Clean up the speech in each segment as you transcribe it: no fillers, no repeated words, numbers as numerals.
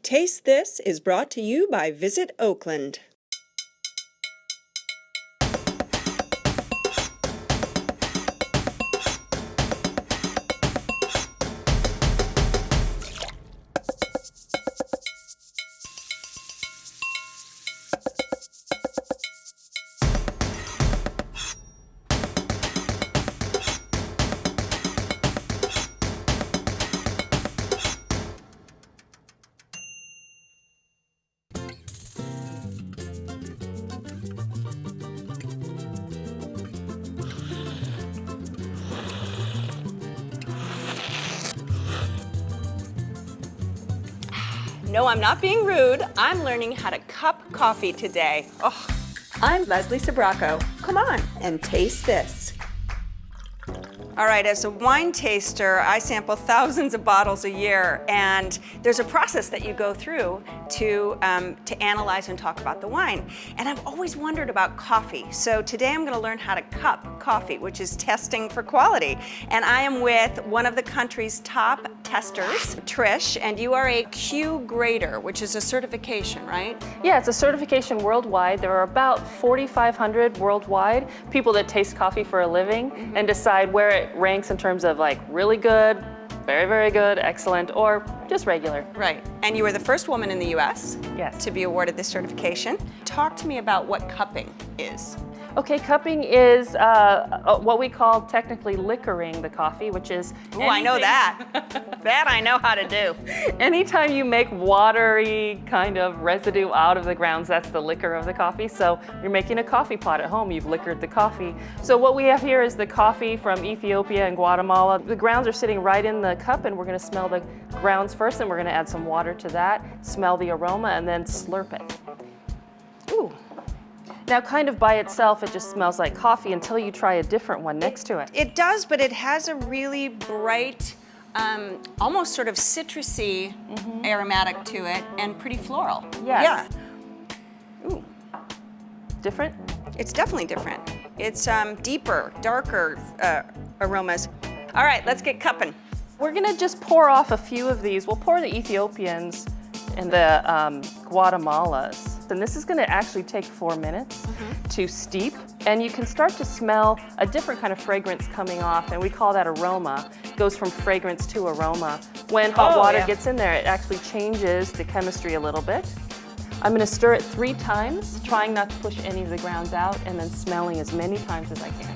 Taste This is brought to you by Visit Oakland. No, I'm not being rude. I'm learning how to cup coffee today. Oh. I'm Leslie Sbrocco. Come on and taste this. All right, as a wine taster, I sample thousands of bottles a year, and there's a process that you go through to analyze and talk about the wine. And I've always wondered about coffee. So today I'm gonna learn how to cup coffee, which is testing for quality. And I am with one of the country's top testers, Trish, and you are a Q-Grader, which is a certification, right? Yeah, it's a certification worldwide. There are about 4,500 worldwide people that taste coffee for a living and decide where it ranks in terms of like really good, very, very good, excellent, or just regular. Right, and you were the first woman in the US Yes. to be awarded this certification. Talk to me about what cupping is. Okay, cupping is what we call technically liquoring the coffee, which is Oh, I know that. That I know how to do. anytime you make watery kind of residue out of the grounds, that's the liquor of the coffee. So you're making a coffee pot at home, you've liquored the coffee. So what we have here is the coffee from Ethiopia and Guatemala. The grounds are sitting right in the cup, and we're gonna smell the grounds first, and we're gonna add some water to that, smell the aroma, and then slurp it. Ooh. Now, kind of by itself, it just smells like coffee until you try a different one next to it. It does, but it has a really bright, almost sort of citrusy aromatic to it, and pretty floral. Yes. Yeah. Ooh, Different? it's definitely different. It's deeper, darker aromas. All right, let's get cupping. We're gonna just pour off a few of these. We'll pour the Ethiopians and the Guatemalas. And this is gonna actually take 4 minutes to steep. And you can start to smell a different kind of fragrance coming off, and we call that aroma. It goes from fragrance to aroma. When hot water gets in there, it actually changes the chemistry a little bit. I'm gonna stir it 3 times, trying not to push any of the grounds out, and then smelling as many times as I can.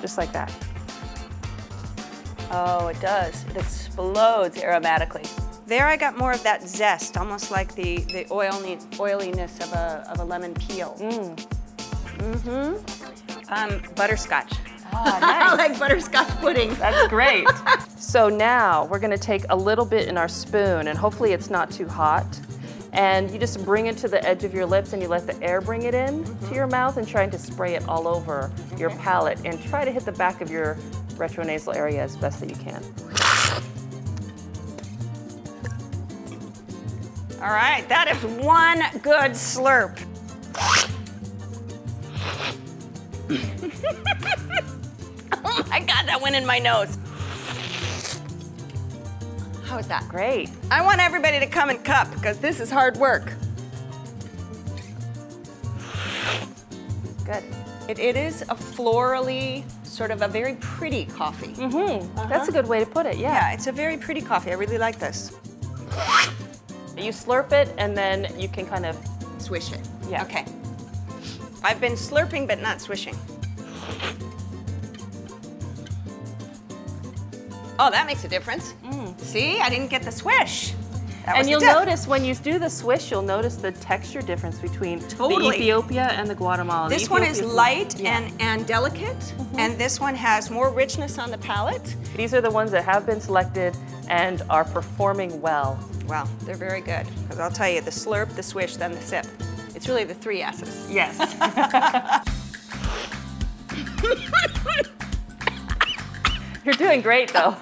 Just like that. Oh, it does. It explodes aromatically. There I got more of that zest, almost like the oiliness of a lemon peel. Butterscotch. Ah, I nice. like butterscotch pudding. That's great. So now we're gonna take a little bit in our spoon, and hopefully it's not too hot. And you just bring it to the edge of your lips, and you let the air bring it in to your mouth, and trying to spray it all over your palate, and try to hit the back of your retronasal area as best that you can. All right, that is one good slurp. Oh my God, that went in my nose. How was that? Great. I want everybody to come and cup, because this is hard work. Good. It is a florally, sort of a very pretty coffee. That's a good way to put it, Yeah, it's a very pretty coffee. I really like this. You slurp it, and then you can kind of Swish it. Yeah. Okay. I've been slurping, but not swishing. Oh, that makes a difference. See, I didn't get the swish. That was And the you'll tip. notice when you do the swish, you'll notice the texture difference between the Totally. Ethiopia and the Guatemala. The This one is Ethiopia's- light Yeah. and delicate, and this one has more richness on the palate. These are the ones that have been selected and are performing well. Wow, they're very good. Because I'll tell you, the slurp, the swish, then the sip. It's really the 3 S's. Yes. You're doing great, though.